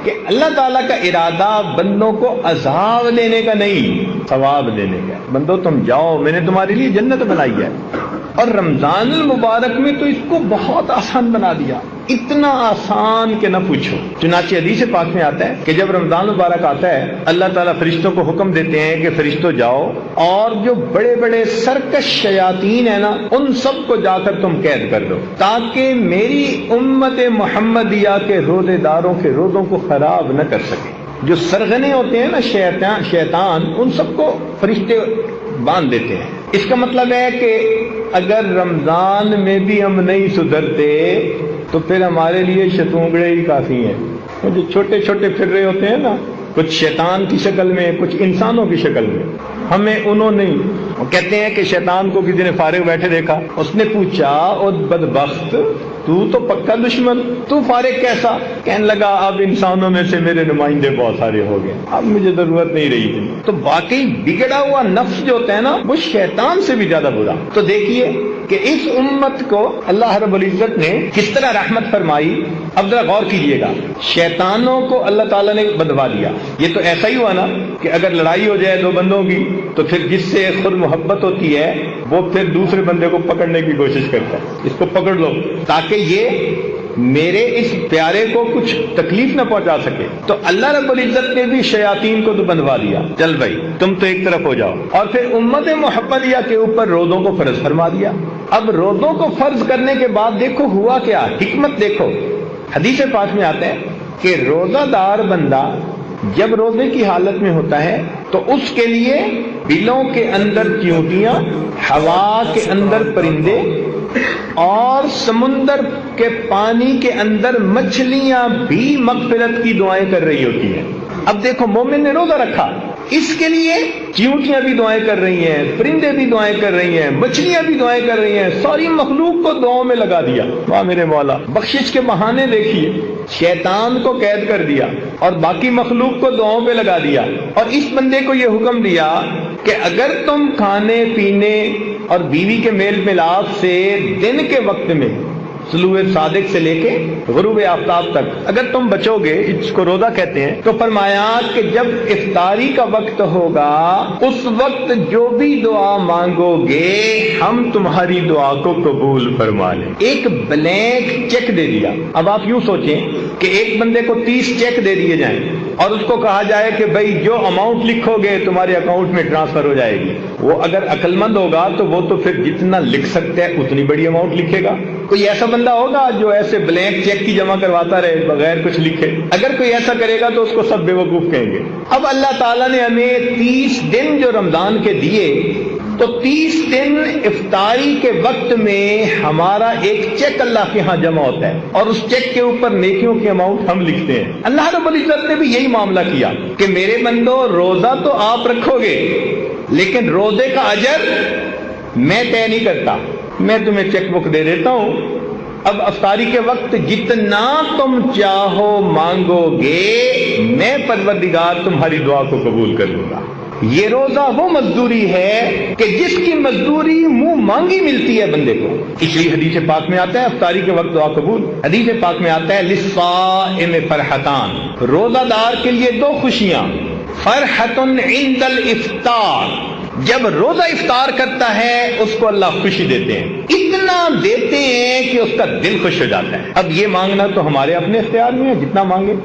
کہ اللہ تعالیٰ کا ارادہ بندوں کو عذاب دینے کا نہیں، ثواب دینے کا۔ بندو تم جاؤ، میں نے تمہارے لیے جنت بنائی ہے۔ اور رمضان المبارک میں تو اس کو بہت آسان بنا دیا، اتنا آسان کہ نہ پوچھو۔ چنانچہ حدیث پاک میں آتا ہے کہ جب رمضان مبارک آتا ہے اللہ تعالیٰ فرشتوں کو حکم دیتے ہیں کہ فرشتوں جاؤ اور جو بڑے بڑے سرکش شیاطین ہیں نا ان سب کو جا کر تم قید کر دو، تاکہ میری امت محمدیہ کے روزے داروں کے روزوں کو خراب نہ کر سکے۔ جو سرغنے ہوتے ہیں نا شیطان ان سب کو فرشتے باندھ دیتے ہیں۔ اس کا مطلب ہے کہ اگر رمضان میں بھی ہم نہیں سدھرتے تو پھر ہمارے لیے شتونگڑے ہی کافی ہیں۔ وہ جو چھوٹے چھوٹے پھر رہے ہوتے ہیں نا، کچھ شیطان کی شکل میں، کچھ انسانوں کی شکل میں، ہمیں انہوں نہیں۔ وہ کہتے ہیں کہ شیطان کو کسی نے فارغ بیٹھے دیکھا، اس نے پوچھا او بدبخت تو پکا دشمن، تو فارغ کیسا؟ کہنے لگا اب انسانوں میں سے میرے نمائندے بہت سارے ہو گئے، اب مجھے ضرورت نہیں رہی تھی۔ تو واقعی بگڑا ہوا نفس جو ہوتا ہے نا وہ شیطان سے بھی زیادہ برا۔ تو دیکھیے کہ اس امت کو اللہ رب العزت نے کس طرح رحمت فرمائی۔ اب ذرا غور کیجئے گا، شیطانوں کو اللہ تعالیٰ نے بندوا دیا۔ یہ تو ایسا ہی ہوا نا کہ اگر لڑائی ہو جائے دو بندوں کی تو پھر جس سے خود محبت ہوتی ہے وہ پھر دوسرے بندے کو پکڑنے کی کوشش کرتا ہے، اس کو پکڑ لو تاکہ یہ میرے اس پیارے کو کچھ تکلیف نہ پہنچا سکے۔ تو اللہ رب العزت نے بھی شیاطین کو تو بندوا دیا، چل بھائی تم تو ایک طرف ہو جاؤ۔ اور پھر امت محمدیہ کے اوپر روزوں کو فرض فرما دیا۔ اب روزوں کو فرض کرنے کے بعد دیکھو ہوا کیا، حکمت دیکھو۔ حدیث پاک میں آتا ہے کہ روزہ دار بندہ جب روزے کی حالت میں ہوتا ہے تو اس کے لیے بلوں کے اندر چیونٹیاں، ہوا کے اندر پرندے اور سمندر کے پانی کے اندر مچھلیاں بھی مغفرت کی دعائیں کر رہی ہوتی ہیں۔ اب دیکھو مومن نے روزہ رکھا، اس کے لیے چیونٹیاں بھی دعائیں کر رہی ہیں، پرندے بھی دعائیں کر رہی ہیں، مچھلیاں بھی دعائیں کر رہی ہیں، ساری مخلوق کو دعاؤں میں لگا دیا۔ واہ میرے مولا، بخشش کے بہانے دیکھیے، شیطان کو قید کر دیا اور باقی مخلوق کو دعاؤں پہ لگا دیا۔ اور اس بندے کو یہ حکم دیا کہ اگر تم کھانے پینے اور بیوی کے میل ملاپ سے دن کے وقت میں طلوع صادق سے لے کے غروب آفتاب تک اگر تم بچو گے، اس کو روزہ کہتے ہیں، تو فرمایا کہ جب افطاری کا وقت ہوگا اس وقت جو بھی دعا مانگو گے ہم تمہاری دعا کو قبول فرما لیں۔ ایک بلینک چیک دے دیا۔ اب آپ یوں سوچیں کہ ایک بندے کو 30 چیک دے دیے جائیں اور اس کو کہا جائے کہ بھائی جو اماؤنٹ لکھو گے تمہارے اکاؤنٹ میں ٹرانسفر ہو جائے گی۔ وہ اگر عقل مند ہوگا تو وہ تو پھر جتنا لکھ سکتا ہے اتنی بڑی اماؤنٹ لکھے گا۔ کوئی ایسا بندہ ہوگا جو ایسے بلینک چیک کی جمع کرواتا رہے بغیر کچھ لکھے؟ اگر کوئی ایسا کرے گا تو اس کو سب بے وقوف کہیں گے۔ اب اللہ تعالیٰ نے ہمیں 30 دن جو رمضان کے دیے تو 30 دن افطاری کے وقت میں ہمارا ایک چیک اللہ کے ہاں جمع ہوتا ہے اور اس چیک کے اوپر نیکیوں کی اماؤنٹ ہم لکھتے ہیں۔ اللہ رب العزت نے بھی یہی معاملہ کیا کہ میرے بندو روزہ تو آپ رکھو گے لیکن روزے کا اجر میں طے نہیں کرتا، میں تمہیں چیک بک دے دیتا ہوں۔ اب افطاری کے وقت جتنا تم چاہو مانگو گے میں پروردگار تمہاری دعا کو قبول کر لوں گا۔ یہ روزہ وہ مزدوری ہے کہ جس کی مزدوری منہ مانگی ملتی ہے بندے کو۔ اس لیے حدیث پاک میں آتا ہے افطاری کے وقت دعا قبول۔ حدیث پاک میں آتا ہے للصائم فرحتان، روزہ دار کے لیے 2 خوشیاں، فرحۃ عند الافطار، جب روزہ افطار کرتا ہے اس کو اللہ خوشی دیتے ہیں، اتنا دیتے ہیں کہ اس کا دل خوش ہو جاتا ہے۔ اب یہ مانگنا تو ہمارے اپنے اختیار میں ہے، جتنا مانگے۔